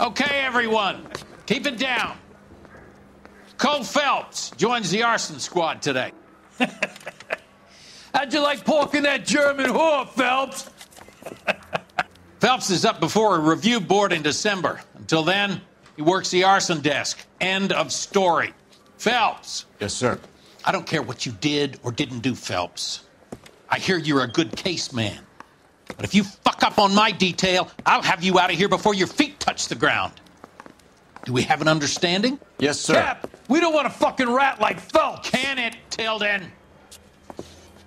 Okay, everyone, keep it down. Cole Phelps joins the arson squad today. How'd you like porking that German whore, Phelps? Phelps is up before a review board in December. Until then, he works the arson desk. End of story. Phelps. Yes, sir. I don't care what you did or didn't do, Phelps. I hear you're a good case man. But if you fuck up on my detail, I'll have you out of here before your feet touch the ground. Do we have an understanding? Yes, sir. Cap, we don't want a fucking rat like Phelps. Can it, Tilden?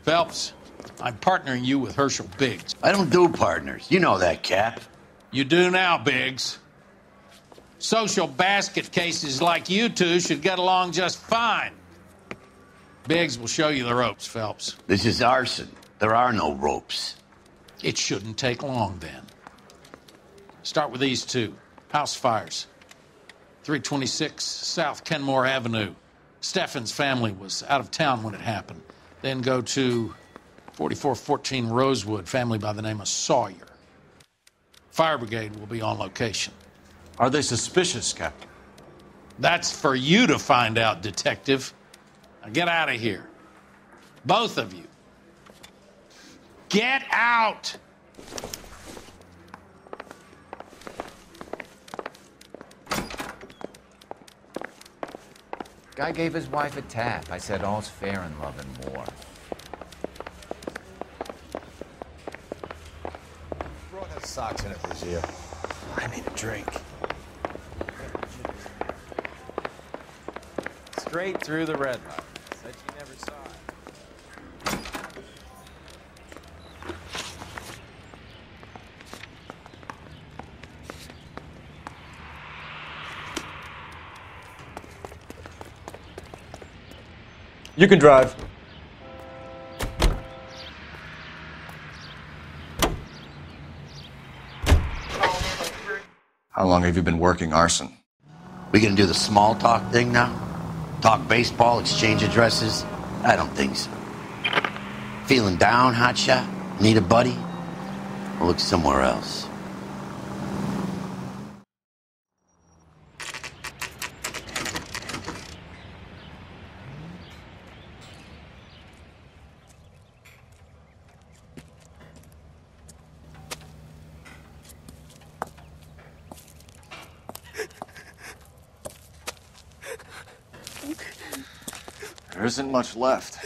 Phelps, I'm partnering you with Herschel Biggs. I don't do partners. You know that, Cap. You do now, Biggs. Social basket cases like you two should get along just fine. Biggs will show you the ropes, Phelps. This is arson. There are no ropes. It shouldn't take long, then. Start with these two. House fires. 326 South Kenmore Avenue. Steffen's family was out of town when it happened. Then go to 4414 Rosewood, family by the name of Sawyer. Fire brigade will be on location. Are they suspicious, Captain? That's for you to find out, detective. Now get out of here. Both of you. Get out! Guy gave his wife a tap. I said all's fair in love and war. Brought us socks in it this year. I need a drink. Straight through the red light. Said she never saw it. You can drive. How long have you been working arson? We gonna do the small talk thing now? Talk baseball, exchange addresses? I don't think so. Feeling down, hotshot? Need a buddy? Or look somewhere else. There isn't much left.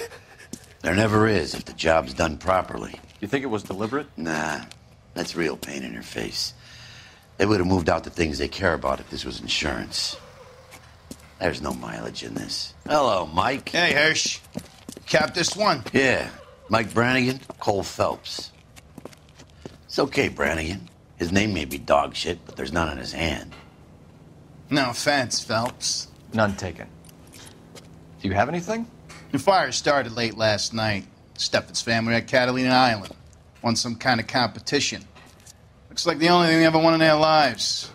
There never is if the job's done properly. You think it was deliberate? Nah, that's real pain in her face. They would have moved out the things they care about if this was insurance. There's no mileage in this. Hello, Mike. Hey, Hirsch. Cap this one. Yeah, Mike Brannigan, Cole Phelps. It's okay, Brannigan. His name may be dog shit, but there's none in his hand. No offense, Phelps. None taken. Do you have anything? The fire started late last night. Steffen's family at Catalina Island. Won some kind of competition. Looks like the only thing they ever won in their lives.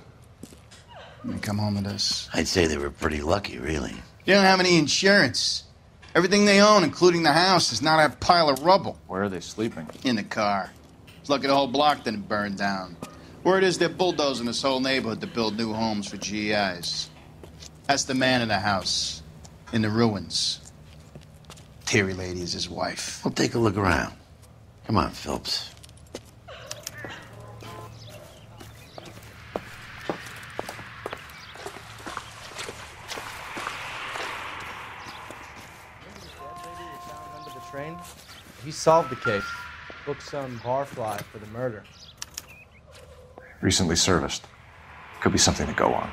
And they come home to this. I'd say they were pretty lucky, really. They don't have any insurance. Everything they own, including the house, is not a pile of rubble. Where are they sleeping? In the car. It's lucky the whole block didn't burn down. Word is they're bulldozing this whole neighborhood to build new homes for GIs. That's the man in the house. In the ruins. Terry lady is his wife. We'll take a look around. Come on, Phelps. Under the train? He solved the case. Booked some barfly for the murder. Recently serviced. Could be something to go on.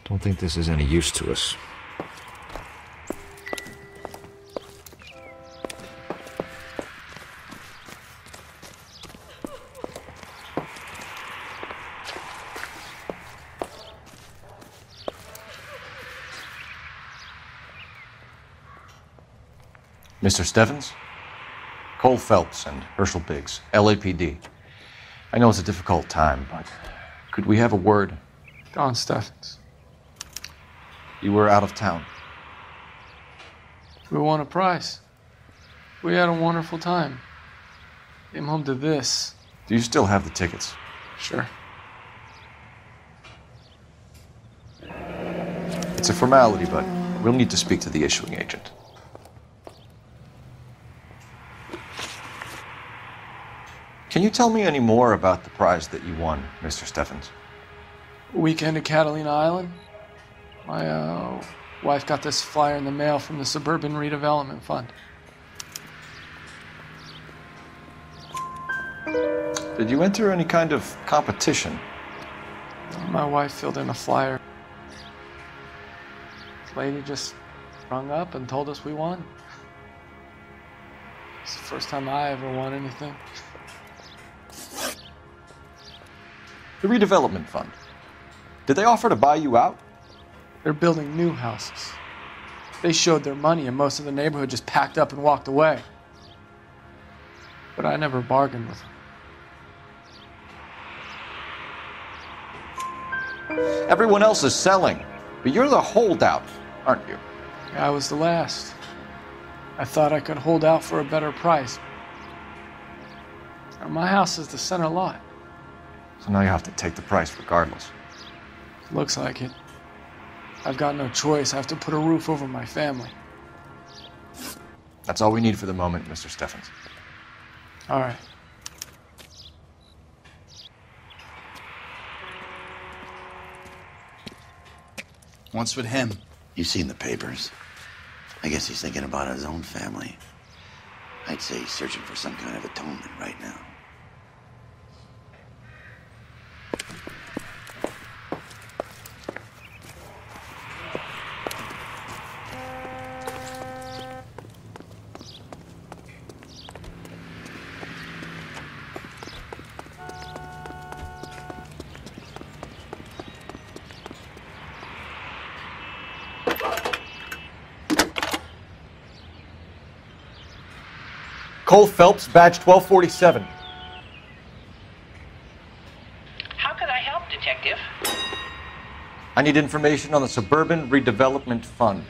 Don't think this is any use to us. Mr. Stevens? Cole Phelps and Herschel Biggs, LAPD. I know it's a difficult time, but could we have a word? Don Steffens. You were out of town. We won a prize. We had a wonderful time. Came home to this. Do you still have the tickets? Sure. It's a formality, but we'll need to speak to the issuing agent. Can you tell me any more about the prize that you won, Mr. Steffens? Weekend at Catalina Island. My wife got this flyer in the mail from the Suburban Redevelopment Fund. Did you enter any kind of competition? My wife filled in a flyer. This lady just rung up and told us we won. It's the first time I ever won anything. The redevelopment fund. Did they offer to buy you out? They're building new houses. They showed their money and most of the neighborhood just packed up and walked away. But I never bargained with them. Everyone else is selling, but you're the holdout, aren't you? I was the last. I thought I could hold out for a better price. My house is the center lot. So now you have to take the price regardless. Looks like it. I've got no choice. I have to put a roof over my family. That's all we need for the moment, Mr. Steffens. All right. What's with him? You've seen the papers. I guess he's thinking about his own family. I'd say he's searching for some kind of atonement right now. Cole Phelps, badge 1247. How could I help, Detective? I need information on the Suburban Redevelopment Fund.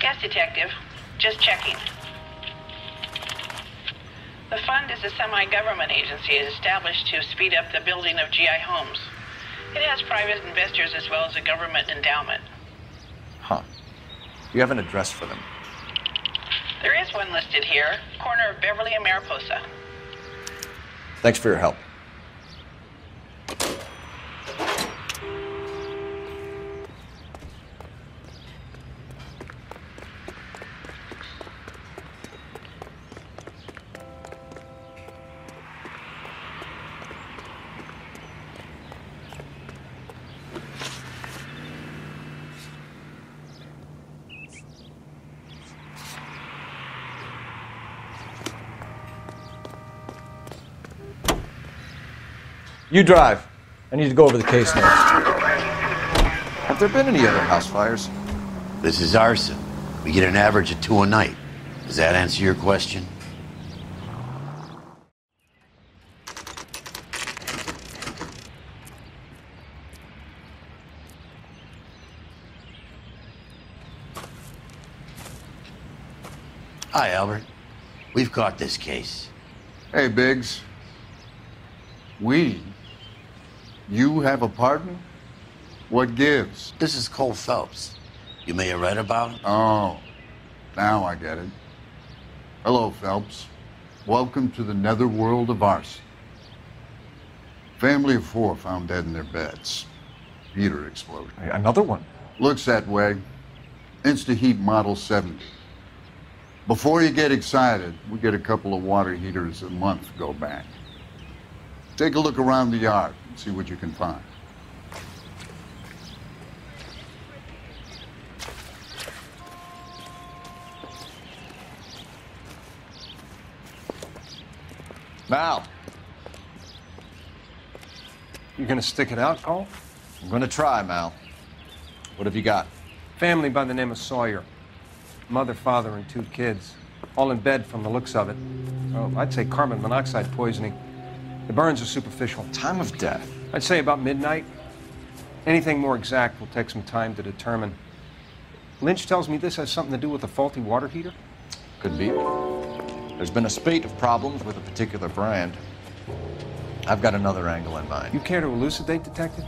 Yes, Detective. Just checking. The fund is a semi-government agency established to speed up the building of GI homes. It has private investors as well as a government endowment. Huh. You have an address for them? There is one listed here, corner of Beverly and Mariposa. Thanks for your help. You drive. I need to go over the case notes. Have there been any other house fires? This is arson. We get an average of 2 a night. Does that answer your question? Hi, Albert. We've caught this case. Hey, Biggs. You have a partner? What gives? This is Cole Phelps. You may have read about him. Oh, now I get it. Hello, Phelps. Welcome to the netherworld of arson. Family of 4 found dead in their beds. Heater explosion. Hey, another one? Looks that way. Insta-Heat Model 70. Before you get excited, we get a couple of water heaters a month to go back. Take a look around the yard and see what you can find. Mal, You gonna stick it out, Cole? I'm gonna try, Mal. What have you got? Family by the name of Sawyer. Mother, father, and 2 kids. All in bed from the looks of it. Well, I'd say carbon monoxide poisoning. The burns are superficial. Time of death? I'd say about midnight. Anything more exact will take some time to determine. Lynch tells me this has something to do with a faulty water heater? Could be. There's been a spate of problems with a particular brand. I've got another angle in mind. You care to elucidate, Detective?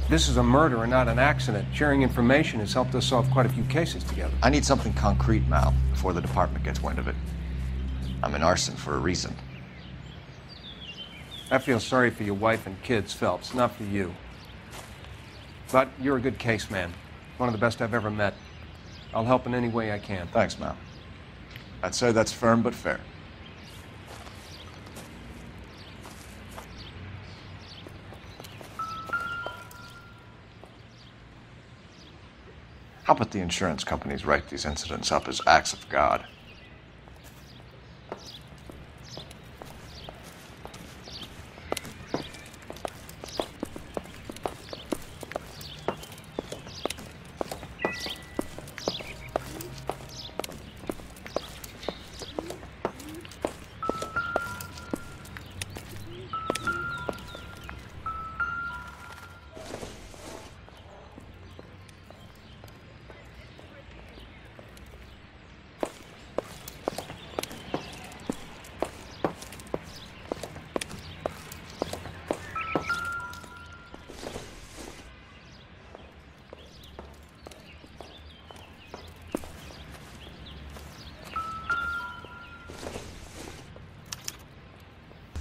This is a murder and not an accident. Sharing information has helped us solve quite a few cases together. I need something concrete, Mal, before the department gets wind of it. I'm in arson for a reason. I feel sorry for your wife and kids, Phelps, not for you. But you're a good case man. One of the best I've ever met. I'll help in any way I can. Thanks, Mal. I'd say that's firm but fair. How about the insurance companies write these incidents up as acts of God?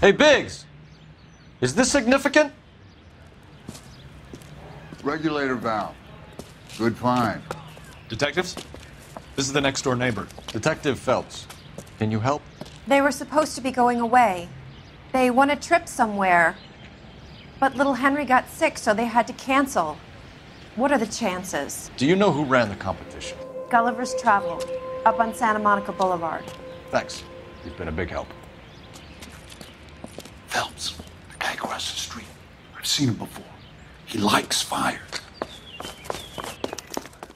Hey, Biggs! Is this significant? Regulator valve. Good find. Detectives? This is the next door neighbor. Detective Phelps. Can you help? They were supposed to be going away. They won a trip somewhere. But little Henry got sick, so they had to cancel. What are the chances? Do you know who ran the competition? Gulliver's Travel, up on Santa Monica Boulevard. Thanks. You've been a big help. Phelps, the guy across the street. I've seen him before. He likes fire.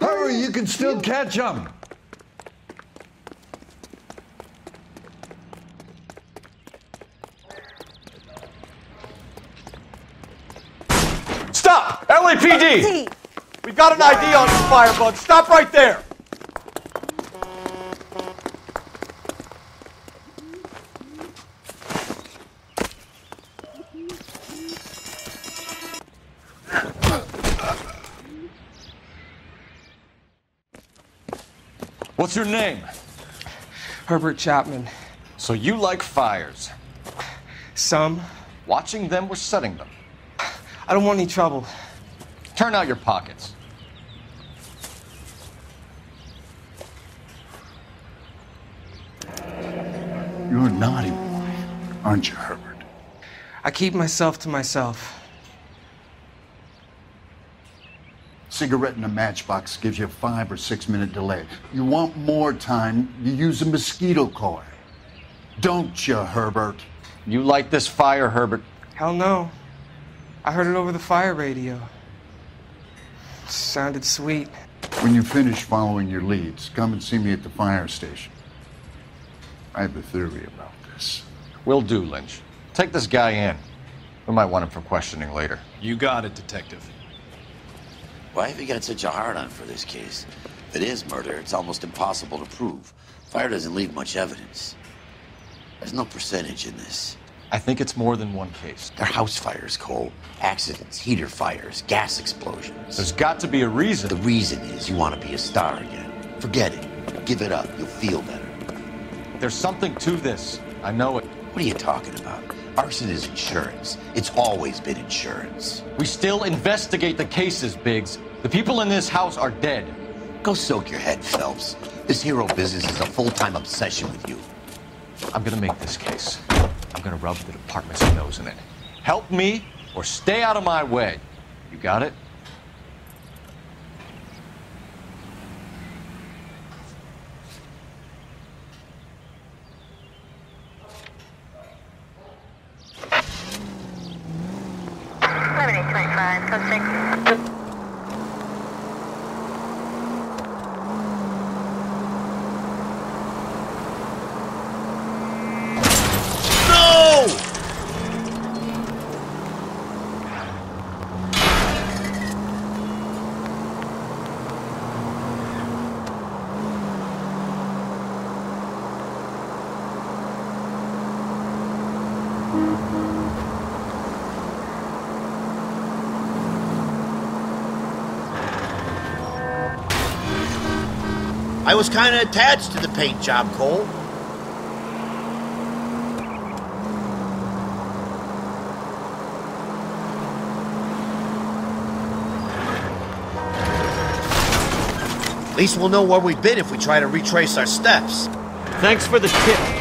Hurry, you can still catch him. Stop! LAPD! We've got an ID on this firebug. Stop right there! What's your name? Herbert Chapman. So you like fires? Some. Watching them or setting them? I don't want any trouble. Turn out your pockets. You're a naughty boy, aren't you, Herbert? I keep myself to myself. Cigarette in a matchbox gives you a 5 or 6 minute delay. You want more time, you use a mosquito coil. Don't you, Herbert? You like this fire, Herbert? Hell no. I heard it over the fire radio. Sounded sweet. When you finish following your leads, come and see me at the fire station. I have a theory about this. Will do, Lynch. Take this guy in. We might want him for questioning later. You got it, Detective. Why have you got such a hard-on for this case? If it is murder, it's almost impossible to prove. Fire doesn't leave much evidence. There's no percentage in this. I think it's more than one case. They're house fires, Cole. Accidents, heater fires, gas explosions. There's got to be a reason. The reason is you want to be a star again. Forget it. Give it up. You'll feel better. There's something to this. I know it. What are you talking about? Arson is insurance. It's always been insurance. We still investigate the cases, Biggs. The people in this house are dead. Go soak your head, Phelps. This hero business is a full-time obsession with you. I'm gonna make this case. I'm gonna rub the department's nose in it. Help me or stay out of my way. You got it? I was kind of attached to the paint job, Cole. At least we'll know where we've been if we try to retrace our steps. Thanks for the tip.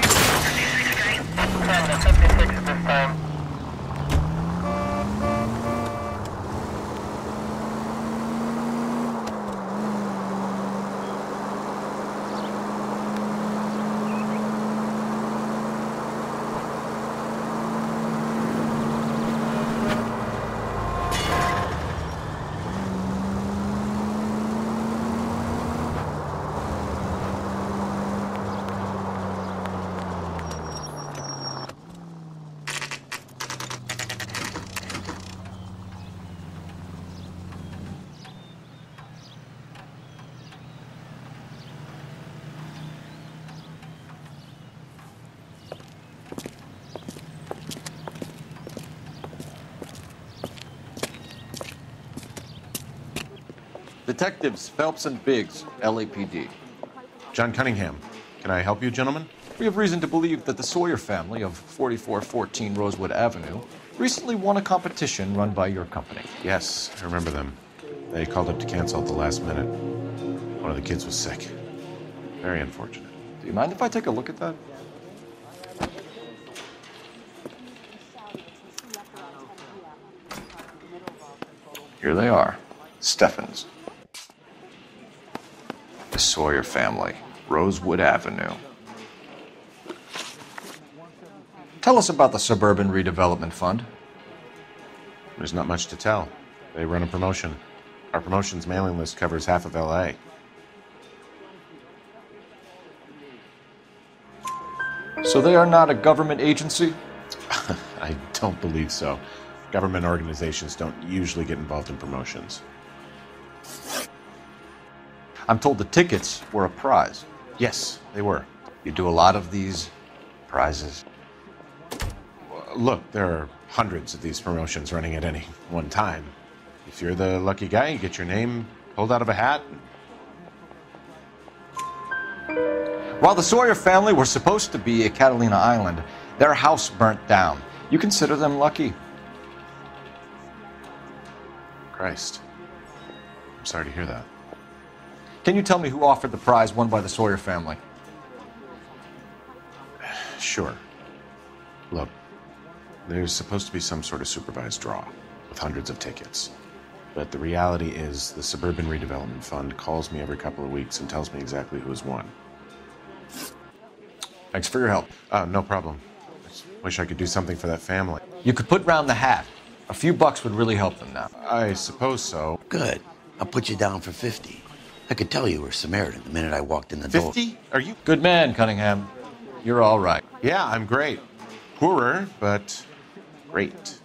Detectives Phelps and Biggs, LAPD. John Cunningham. Can I help you, gentlemen? We have reason to believe that the Sawyer family of 4414 Rosewood Avenue recently won a competition run by your company. Yes, I remember them. They called up to cancel at the last minute. One of the kids was sick. Very unfortunate. Do you mind if I take a look at that? Here they are. Steffens. The Sawyer family, Rosewood Avenue. Tell us about the Suburban Redevelopment Fund. There's not much to tell. They run a promotion. Our promotion's mailing list covers half of LA. So they are not a government agency? I don't believe so. Government organizations don't usually get involved in promotions. I'm told the tickets were a prize. Yes, they were. You do a lot of these prizes? Look, there are hundreds of these promotions running at any one time. If you're the lucky guy, you get your name pulled out of a hat. While the Sawyer family were supposed to be at Catalina Island, their house burnt down. You consider them lucky? Christ. I'm sorry to hear that. Can you tell me who offered the prize won by the Sawyer family? Sure. Look, there's supposed to be some sort of supervised draw with hundreds of tickets. But the reality is the Suburban Redevelopment Fund calls me every couple of weeks and tells me exactly who has won. Thanks for your help. No problem. Just wish I could do something for that family. You could put round the hat. A few bucks would really help them now. I suppose so. Good. I'll put you down for 50. I could tell you were Samaritan the minute I walked in the door. 50? Are you? Good man, Cunningham. You're all right. Yeah, I'm great. Poorer, but great.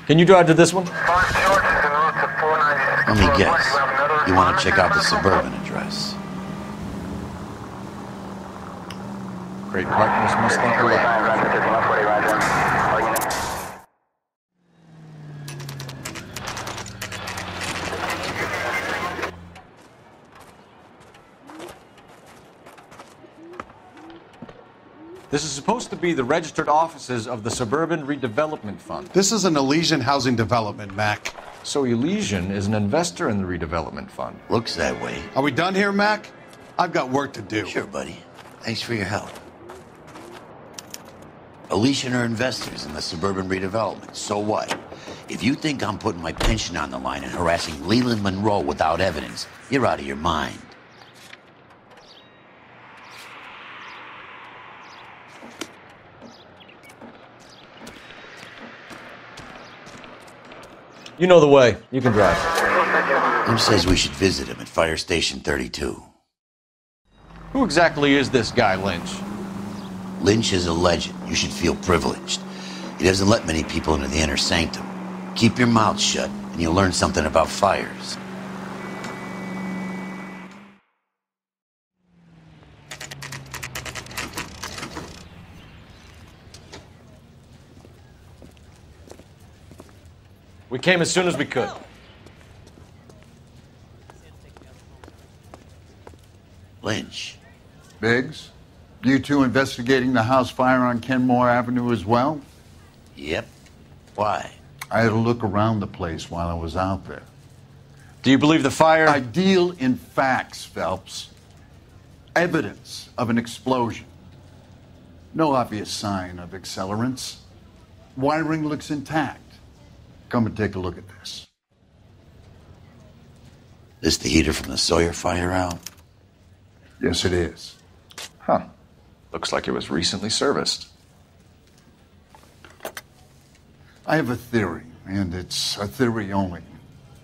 Can you drive to this one? Let me guess. You want to check out the Suburban address? Great partners must think alike. This is supposed to be the registered offices of the Suburban Redevelopment Fund. This is an Elysian housing development, Mac. So Elysian is an investor in the redevelopment fund. Looks that way. Are we done here, Mac? I've got work to do. Sure, buddy. Thanks for your help. Elysian are investors in the Suburban Redevelopment. So what? If you think I'm putting my pension on the line and harassing Leland Monroe without evidence, you're out of your mind. You know the way. You can drive. Who says we should visit him at Fire Station 32? Who exactly is this guy, Lynch? Lynch is a legend. You should feel privileged. He doesn't let many people into the inner sanctum. Keep your mouth shut, and you'll learn something about fires. We came as soon as we could. Lynch. Biggs, you two investigating the house fire on Kenmore Avenue as well? Yep. Why? I had a look around the place while I was out there. Do you believe the fire? I deal in facts, Phelps. Evidence of an explosion. No obvious sign of accelerants. Wiring looks intact. Come and take a look at this. This the heater from the Sawyer fire out? Yes, it is. Huh. Looks like it was recently serviced. I have a theory, and it's a theory only.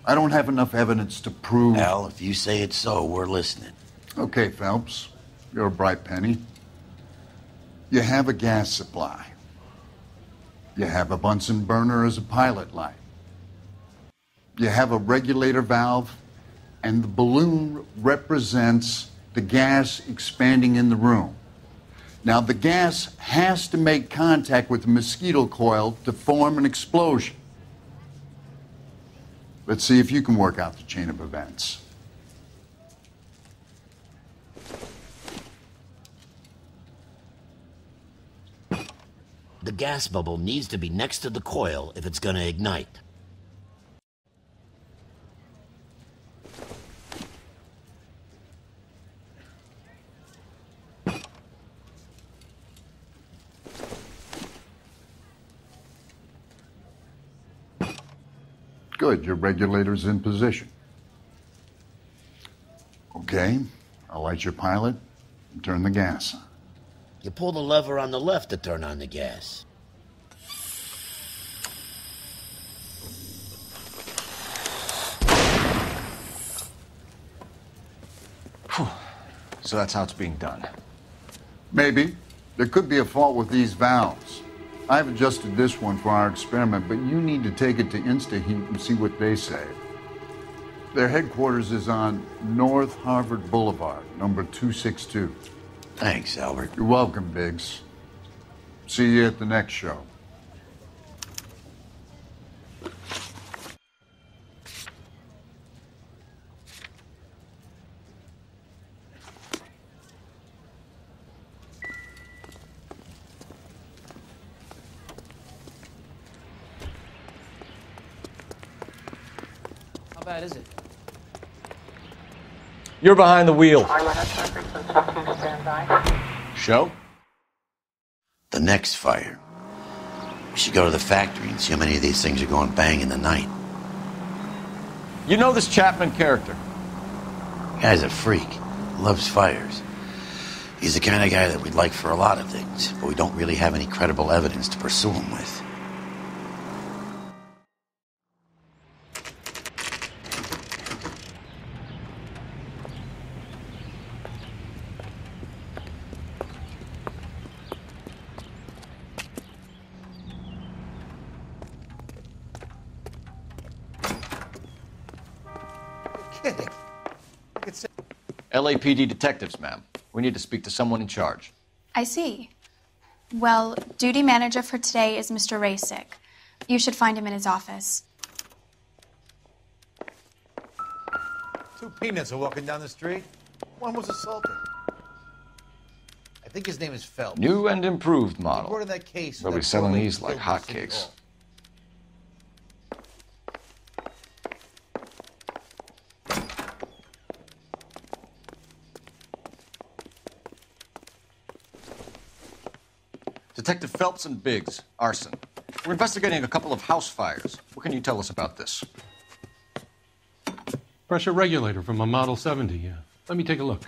I don't have enough evidence to prove... Al, if you say it's so, we're listening. Okay, Phelps. You're a bright penny. You have a gas supply. You have a Bunsen burner as a pilot light. You have a regulator valve, and the balloon represents the gas expanding in the room. Now, the gas has to make contact with the mosquito coil to form an explosion. Let's see if you can work out the chain of events. The gas bubble needs to be next to the coil if it's gonna ignite. Good, your regulator's in position. Okay, I'll light your pilot and turn the gas on. You pull the lever on the left to turn on the gas. Whew. So that's how it's being done. Maybe. There could be a fault with these valves. I've adjusted this one for our experiment, but you need to take it to InstaHeat and see what they say. Their headquarters is on North Harvard Boulevard, number 262. Thanks, Albert. You're welcome, Biggs. See you at the next show. How bad is it? You're behind the wheel. Show? The next fire. We should go to the factory and see how many of these things are going bang in the night. You know this Chapman character? Guy's a freak. Loves fires. He's the kind of guy that we'd like for a lot of things, but we don't really have any credible evidence to pursue him with. Kidding. LAPD detectives, ma'am. We need to speak to someone in charge. I see. Well, duty manager for today is Mr. Rasick. You should find him in his office. Two peanuts are walking down the street. One was assaulted. I think his name is Phelps. New and improved He model. brought in that case. They'll be that selling poor lady these like killed in City hotcakes. Hall. Detective Phelps and Biggs, arson. We're investigating a couple of house fires. What can you tell us about this? Pressure regulator from a Model 70, yeah. Let me take a look.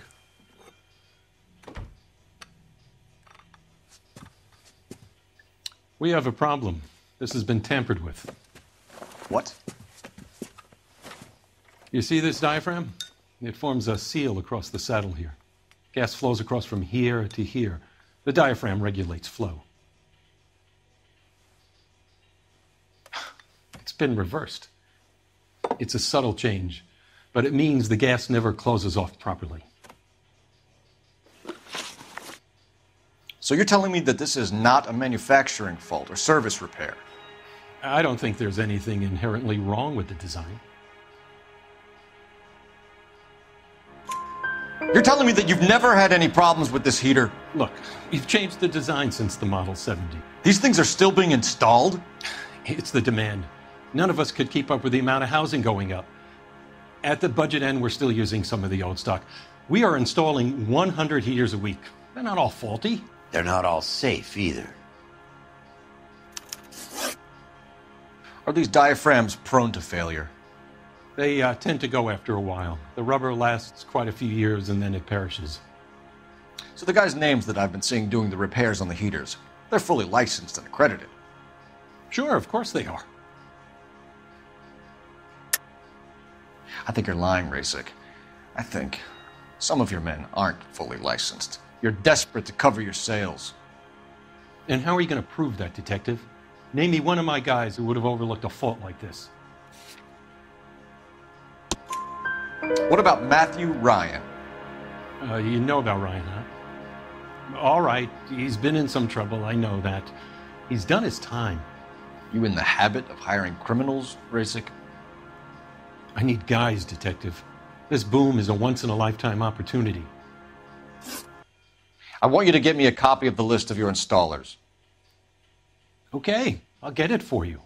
We have a problem. This has been tampered with. What? You see this diaphragm? It forms a seal across the saddle here. Gas flows across from here to here. The diaphragm regulates flow. It's been reversed. It's a subtle change, but it means the gas never closes off properly. So you're telling me that this is not a manufacturing fault or service repair? I don't think there's anything inherently wrong with the design. You're telling me that you've never had any problems with this heater? Look, we've changed the design since the Model 70. These things are still being installed? It's the demand. None of us could keep up with the amount of housing going up. At the budget end, we're still using some of the old stock. We are installing 100 heaters a week. They're not all faulty. They're not all safe either. Are these diaphragms prone to failure? They tend to go after a while. The rubber lasts quite a few years and then it perishes. So the guys' names that I've been seeing doing the repairs on the heaters, they're fully licensed and accredited. Sure, of course they are. I think you're lying, Rasik. I think some of your men aren't fully licensed. You're desperate to cover your sales. And how are you going to prove that, Detective? Name me one of my guys who would have overlooked a fault like this. What about Matthew Ryan? You know about Ryan, huh? All right, he's been in some trouble, I know that. He's done his time. You in the habit of hiring criminals, Rasik? I need guys, Detective. This boom is a once-in-a-lifetime opportunity. I want you to get me a copy of the list of your installers. Okay, I'll get it for you.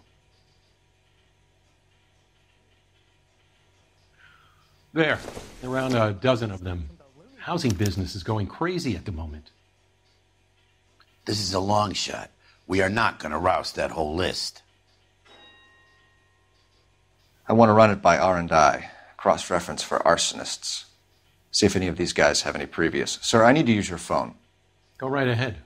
There, around a dozen of them. Housing business is going crazy at the moment. This is a long shot. We are not going to rouse that whole list. I want to run it by R&I, cross-reference for arsonists. See if any of these guys have any previous. Sir, I need to use your phone. Go right ahead.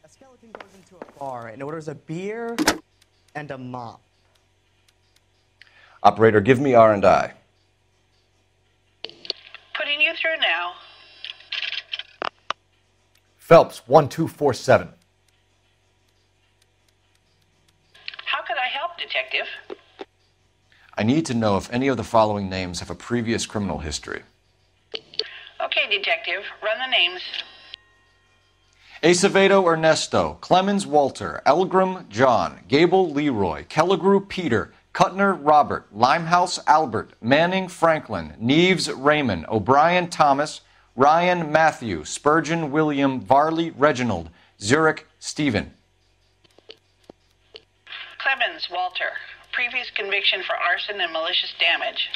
A skeleton goes into a bar and orders a beer and a mop. Operator, give me R&I. Putting you through now. Phelps, 1247. How could I help, Detective? I need to know if any of the following names have a previous criminal history. Okay, Detective, run the names. Acevedo Ernesto, Clemens Walter, Elgram John, Gable Leroy, Kelligrew Peter, Cutner Robert, Limehouse Albert, Manning Franklin, Neves Raymond, O'Brien Thomas, Ryan Matthew, Spurgeon William, Varley Reginald, Zurich Stephen. Clemens Walter. Previous conviction for arson and malicious damage.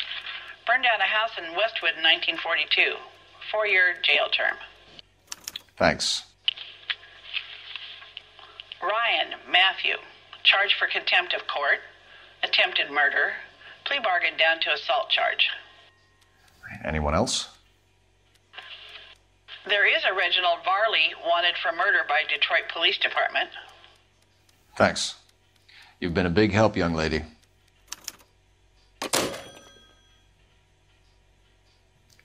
Burned down a house in Westwood in 1942. 4-year jail term. Thanks. Ryan Matthew. Charged for contempt of court. Attempted murder. Plea bargain down to assault charge. Anyone else? There is a Reginald Varley wanted for murder by Detroit Police Department. Thanks. You've been a big help, young lady.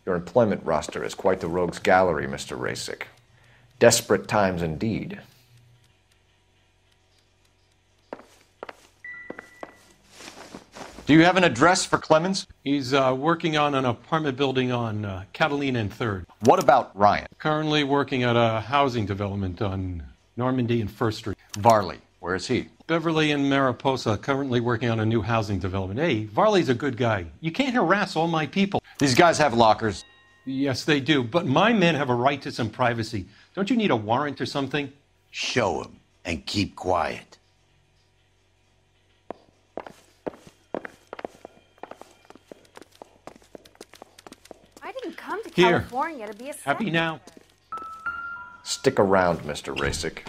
Your employment roster is quite the rogues gallery, Mr. Rasik. Desperate times indeed. Do you have an address for Clemens? He's working on an apartment building on Catalina and 3rd. What about Ryan? Currently working at a housing development on Normandy and 1st Street. Varley, where is he? Beverly and Mariposa, currently working on a new housing development. Hey, Varley's a good guy. You can't harass all my people. These guys have lockers. Yes, they do, but my men have a right to some privacy. Don't you need a warrant or something? Show him and keep quiet. I didn't come to Here. California to be a Happy sex now? Stick around, Mr. Rasik.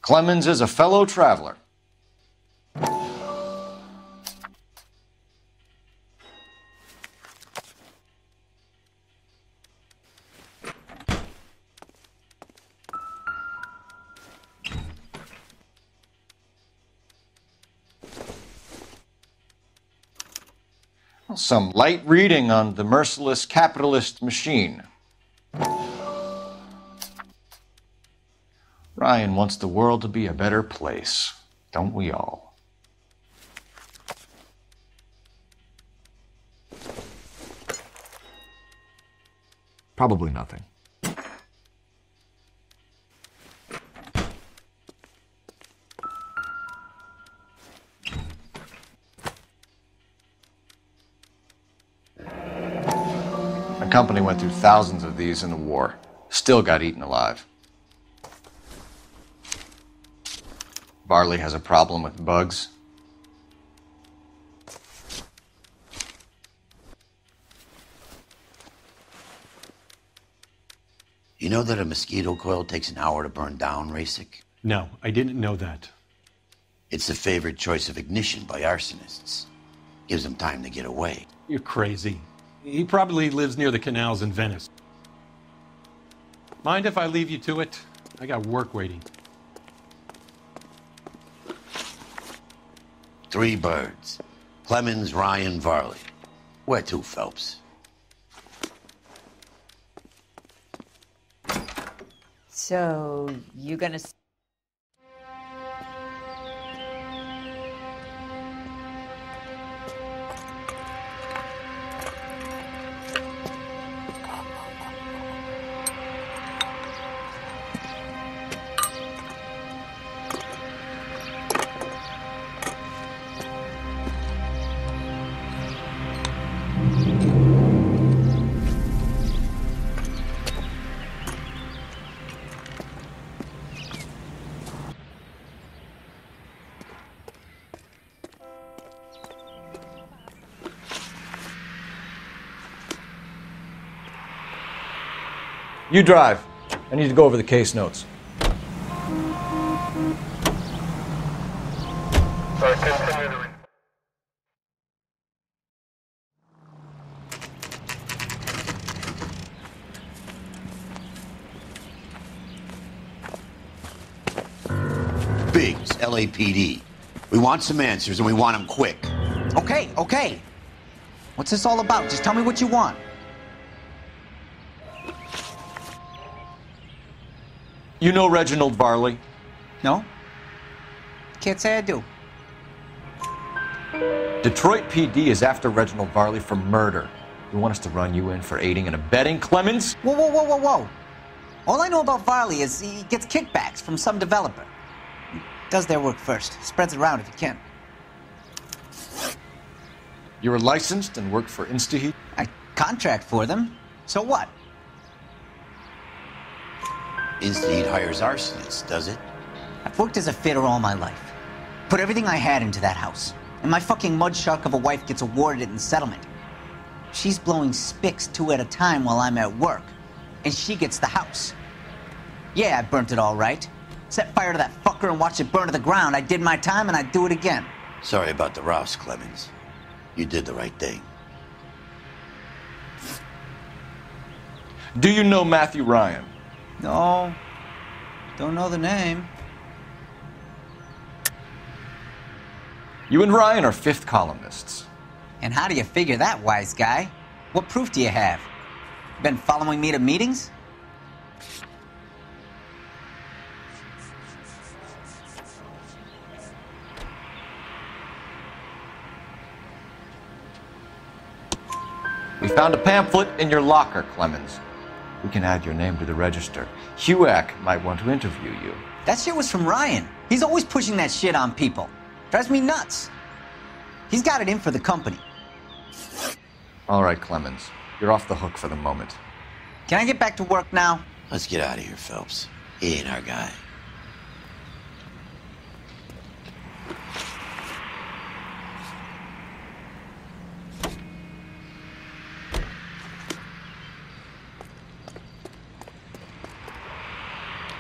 Clemens is a fellow traveler. Some light reading on the merciless capitalist machine. Ryan wants the world to be a better place, don't we all? Probably nothing. My company went through thousands of these in the war. Still got eaten alive. Varley has a problem with bugs. You know that a mosquito coil takes an hour to burn down, Rasic? No, I didn't know that. It's the favorite choice of ignition by arsonists. Gives them time to get away. You're crazy. He probably lives near the canals in Venice. Mind if I leave you to it? I got work waiting. 3 birds. Clemens, Ryan, Varley. Where to, Phelps? So, you gonna... You drive. I need to go over the case notes. Biggs, LAPD. We want some answers and we want them quick. Okay. What's this all about? Just tell me what you want. You know Reginald Varley? No? Can't say I do. Detroit PD is after Reginald Varley for murder. You want us to run you in for aiding and abetting Clemens? Whoa. All I know about Varley is he gets kickbacks from some developer. He does their work first. Spreads it around if he can. You were licensed and worked for InstaHeat? I contract for them. So what? InstaHeat hires arsonists, does it? I've worked as a fitter all my life. Put everything I had into that house. And my fucking mud shark of a wife gets awarded it in settlement. She's blowing spics 2 at a time while I'm at work. And she gets the house. Yeah, I burnt it all right. Set fire to that fucker and watched it burn to the ground. I did my time and I'd do it again. Sorry about the Rouse, Clemens. You did the right thing. Do you know Matthew Ryan? No. Don't know the name. You and Ryan are 5th columnists. And how do you figure that, wise guy? What proof do you have? Been following me to meetings? We found a pamphlet in your locker, Clemens. We can add your name to the register. HUAC might want to interview you. That shit was from Ryan. He's always pushing that shit on people. Drives me nuts. He's got it in for the company. All right, Clemens. You're off the hook for the moment. Can I get back to work now? Let's get out of here, Phelps. He ain't our guy.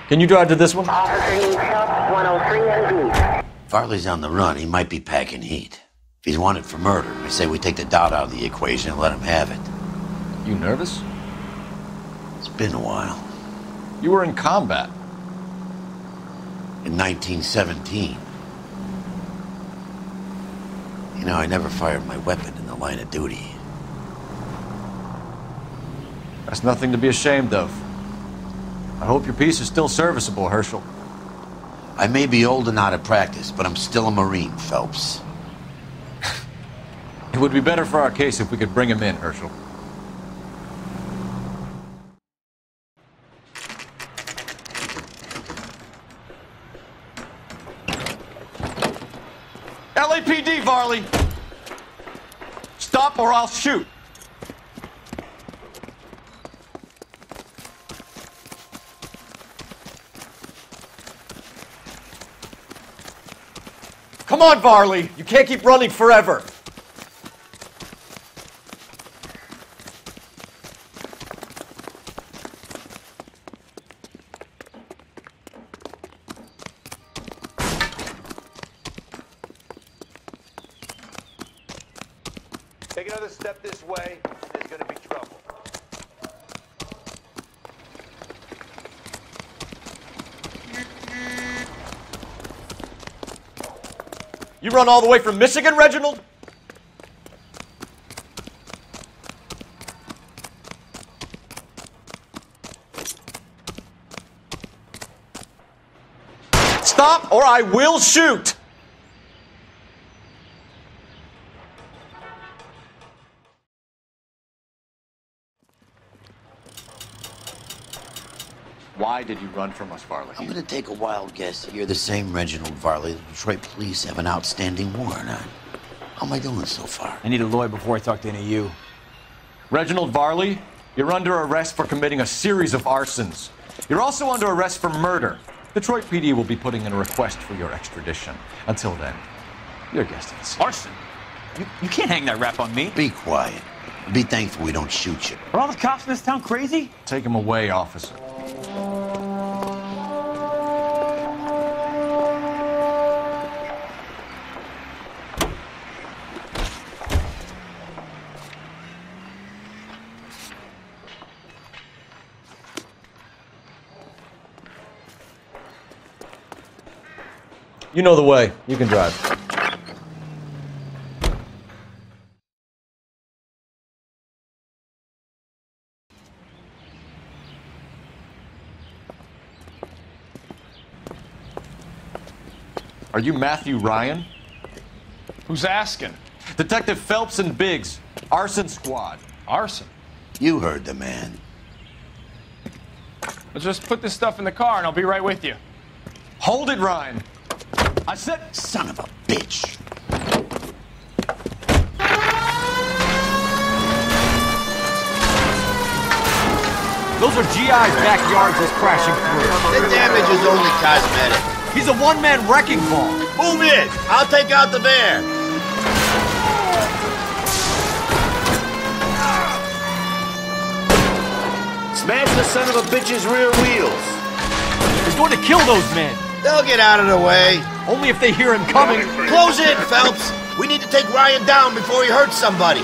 Can you drive to this one? Farley's on the run. He might be packing heat. If he's wanted for murder, I say we take the doubt out of the equation and let him have it. You nervous? It's been a while. You were in combat. In 1917. You know, I never fired my weapon in the line of duty. That's nothing to be ashamed of. I hope your piece is still serviceable, Herschel. I may be old and out of practice, but I'm still a Marine, Phelps. It would be better for our case if we could bring him in, Herschel. Varley! Stop or I'll shoot! Come on, Varley! You can't keep running forever! Take another step this way, and there's gonna be trouble. You run all the way from Michigan, Reginald? Stop or I will shoot! Why did you run from us, Varley? I'm gonna take a wild guess that you're the same Reginald Varley the Detroit police have an outstanding warrant on. How am I doing so far? I need a lawyer before I talk to any of you. Reginald Varley, you're under arrest for committing a series of arsons. You're also under arrest for murder. Detroit PD will be putting in a request for your extradition. Until then, you're a guest of the scene. Arson? You can't hang that rap on me. Be quiet. Be thankful we don't shoot you. Are all the cops in this town crazy? Take him away, officer. You know the way. You can drive. Are you Matthew Ryan? Who's asking? Detective Phelps and Biggs, arson squad. Arson? You heard the man. Let's just put this stuff in the car and I'll be right with you. Hold it, Ryan. I said... Son of a bitch. Those are GI's backyards that's crashing through. The damage is only cosmetic. He's a one-man wrecking ball. Move in. I'll take out the van. Smash the son of a bitch's rear wheels. He's going to kill those men. They'll get out of the way. Only if they hear him coming. Close in, Phelps. We need to take Ryan down before he hurts somebody.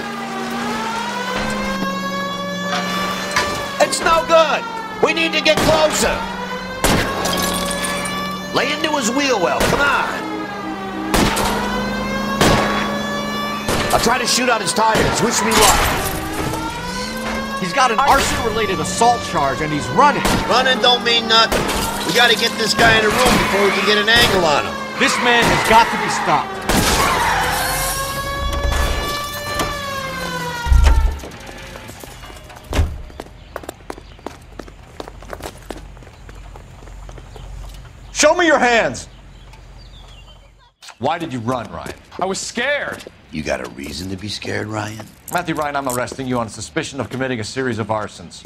It's no good. We need to get closer. Lay into his wheel well. Come on. I'll try to shoot out his tires. Wish me luck. He's got an arson-related assault charge, and he's running. Running don't mean nothing. We gotta get this guy in a room before we can get an angle on him. This man has got to be stopped. Show me your hands. Why did you run, Ryan? I was scared. You got a reason to be scared, Ryan? Matthew Ryan, I'm arresting you on suspicion of committing a series of arsons.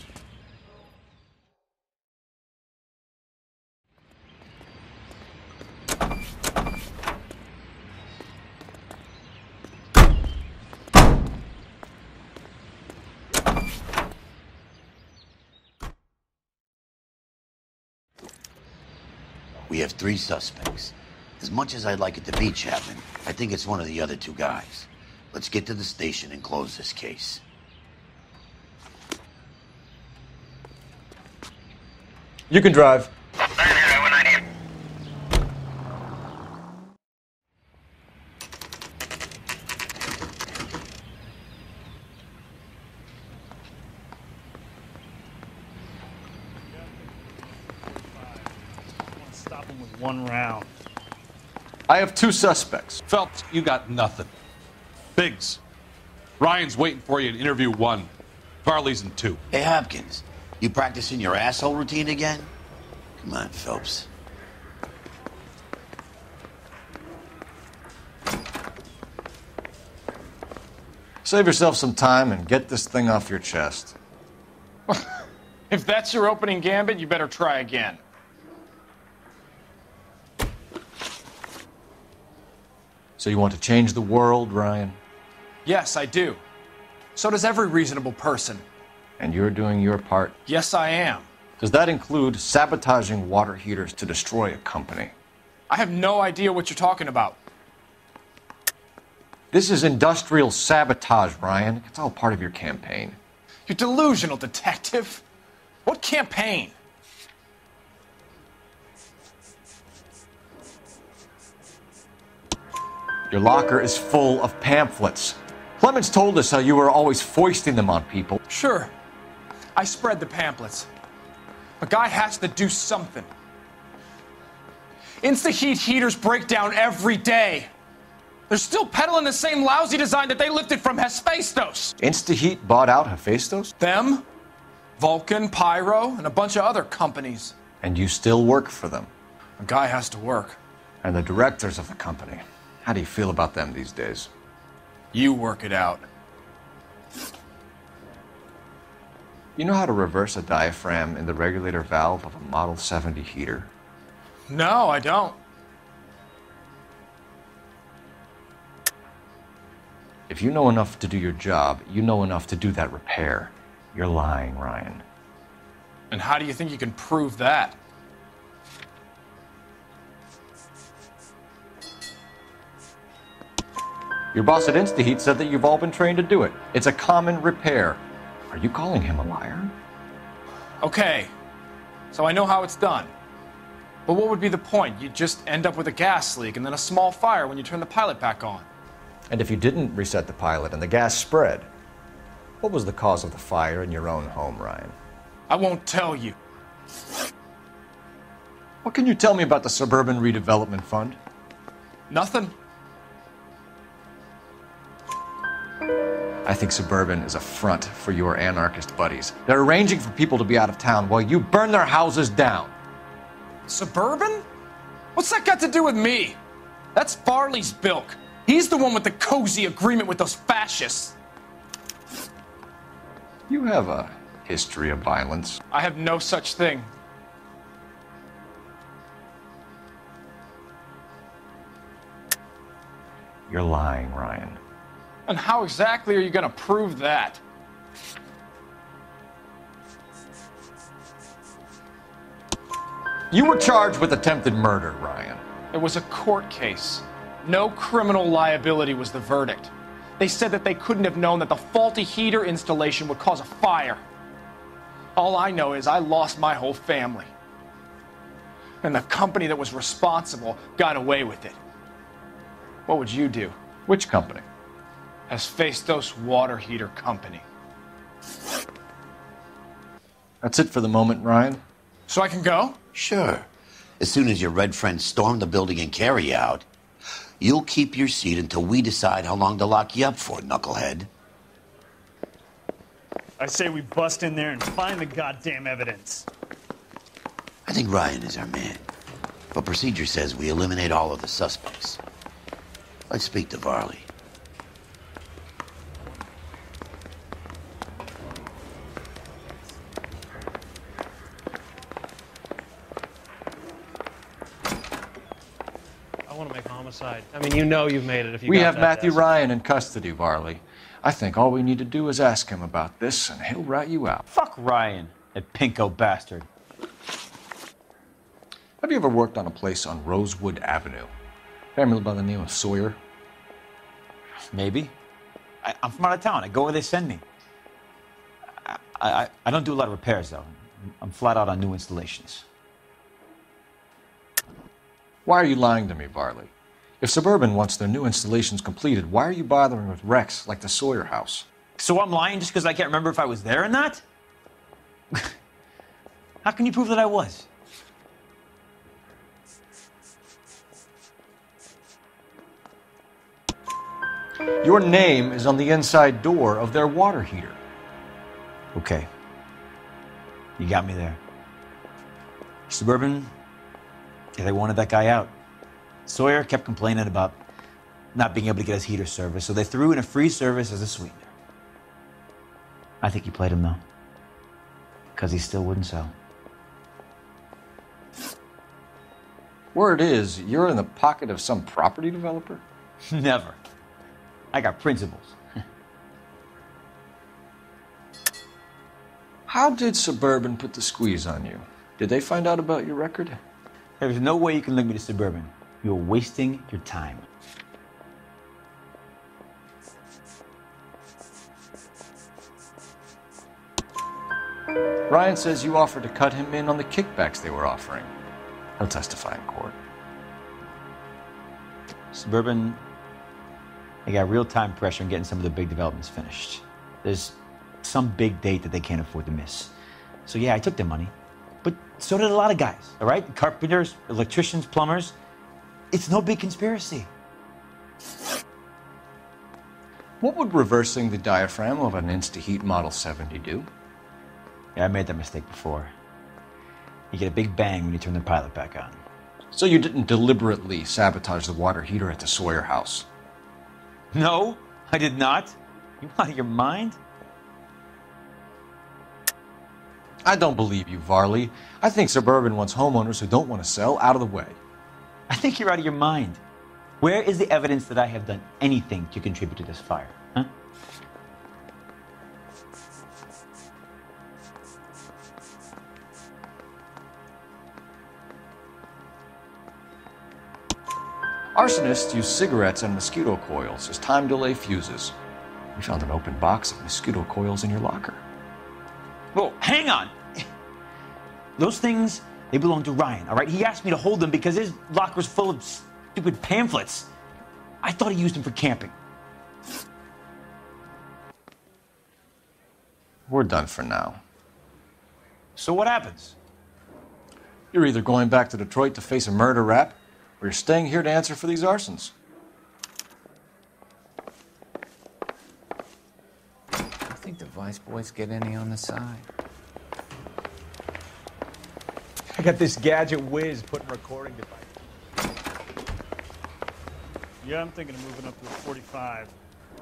We have 3 suspects. As much as I'd like it to be Chapman, I think it's one of the other 2 guys. Let's get to the station and close this case. You can drive. Stop him with 1 round. I have 2 suspects. Phelps, you got nothing. Biggs, Ryan's waiting for you in interview 1. Varley's in 2. Hey, Hopkins, you practicing your asshole routine again? Come on, Phelps. You Save yourself some time and get this thing off your chest. If that's your opening gambit, you better try again. So you want to change the world, Ryan? Yes, I do. So does every reasonable person. And you're doing your part? Yes, I am. Does that include sabotaging water heaters to destroy a company? I have no idea what you're talking about. This is industrial sabotage, Ryan. It's all part of your campaign. You're delusional, detective. What campaign? Your locker is full of pamphlets. Clemens told us how you were always foisting them on people. Sure. I spread the pamphlets. A guy has to do something. Insta-heat heaters break down every day. They're still peddling the same lousy design that they lifted from Hephaestus. Insta-heat bought out Hephaestus? Them, Vulcan, Pyro, and a bunch of other companies. And you still work for them? A guy has to work. And the directors of the company. How do you feel about them these days? You work it out. You know how to reverse a diaphragm in the regulator valve of a Model 70 heater? No, I don't. If you know enough to do your job, you know enough to do that repair. You're lying, Ryan. And how do you think you can prove that? Your boss at InstaHeat said that you've all been trained to do it. It's a common repair. Are you calling him a liar? Okay, so I know how it's done. But what would be the point? You'd just end up with a gas leak and then a small fire when you turn the pilot back on. And if you didn't reset the pilot and the gas spread, what was the cause of the fire in your own home, Ryan? I won't tell you. What can you tell me about the Suburban Redevelopment Fund? Nothing. I think Suburban is a front for your anarchist buddies. They're arranging for people to be out of town while you burn their houses down. Suburban? What's that got to do with me? That's Farley's bilk. He's the one with the cozy agreement with those fascists. You have a history of violence. I have no such thing. You're lying, Ryan. And how exactly are you going to prove that? You were charged with attempted murder, Ryan. It was a court case. No criminal liability was the verdict. They said that they couldn't have known that the faulty heater installation would cause a fire. All I know is I lost my whole family. And the company that was responsible got away with it. What would you do? Which company? Hephaestus Water Heater Company. That's it for the moment, Ryan. So I can go? Sure. As soon as your red friends storm the building and carry you out, you'll keep your seat until we decide how long to lock you up for, knucklehead. I say we bust in there and find the goddamn evidence. I think Ryan is our man. But procedure says we eliminate all of the suspects. Let's speak to Varley. I want to make homicide. I mean, you know you've made it if you We got have that Matthew desk. Ryan in custody, Varley. I think all we need to do is ask him about this, and he'll rat you out. Fuck Ryan, that pinko bastard. Have you ever worked on a place on Rosewood Avenue? Family by the name of Sawyer? Maybe. I'm from out of town. I go where they send me. I don't do a lot of repairs, though. I'm flat out on new installations. Why are you lying to me, Varley? If Suburban wants their new installations completed, why are you bothering with wrecks like the Sawyer house? So I'm lying just because I can't remember if I was there or not? How can you prove that I was? Your name is on the inside door of their water heater. Okay. You got me there. Suburban, yeah, they wanted that guy out. Sawyer kept complaining about not being able to get his heater service, so they threw in a free service as a sweetener. I think he played him, though, because he still wouldn't sell. Word is, you're in the pocket of some property developer? Never. I got principles. How did Suburban put the squeeze on you? Did they find out about your record? There's no way you can link me to Suburban. You're wasting your time. Ryan says you offered to cut him in on the kickbacks they were offering. He'll testify in court. Suburban, they got real-time pressure on getting some of the big developments finished. There's some big date that they can't afford to miss. So yeah, I took their money. But so did a lot of guys, all right? Carpenters, electricians, plumbers. It's no big conspiracy. What would reversing the diaphragm of an Insta-Heat Model 70 do? Yeah, I made that mistake before. You get a big bang when you turn the pilot back on. So you didn't deliberately sabotage the water heater at the Sawyer house? No, I did not. You out of your mind? I don't believe you, Varley. I think Suburban wants homeowners who don't want to sell out of the way. I think you're out of your mind. Where is the evidence that I have done anything to contribute to this fire? Huh? Arsonists use cigarettes and mosquito coils as time delay fuses. We found an open box of mosquito coils in your locker. Whoa, hang on. Those things, they belong to Ryan, all right? He asked me to hold them because his locker's full of stupid pamphlets. I thought he used them for camping. We're done for now. So what happens? You're either going back to Detroit to face a murder rap, or you're staying here to answer for these arsons. I think the Vice boys get any on the side. I got this gadget whiz putting recording device. Yeah, I'm thinking of moving up to a 45.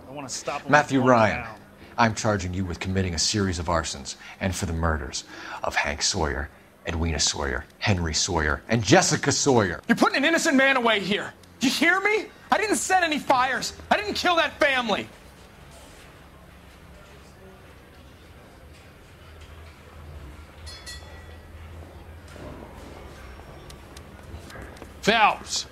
I want to stop him. Matthew from Ryan, down. I'm charging you with committing a series of arsons and for the murders of Hank Sawyer, Edwina Sawyer, Henry Sawyer, and Jessica Sawyer. You're putting an innocent man away here. Do you hear me? I didn't set any fires. I didn't kill that family. Phelps,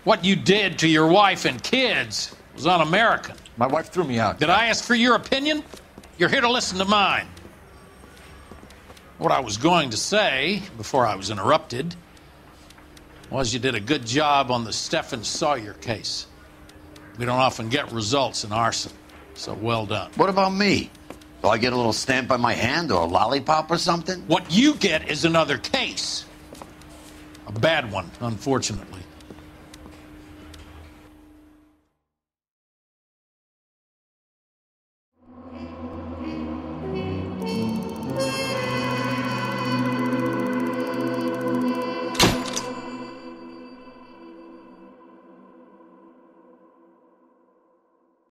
what you did to your wife and kids was un-American. My wife threw me out. Did I ask for your opinion? You're here to listen to mine. What I was going to say, before I was interrupted, was you did a good job on the Stephen Sawyer case. We don't often get results in arson, so well done. What about me? Do I get a little stamp on my hand or a lollipop or something? What you get is another case. A bad one, unfortunately.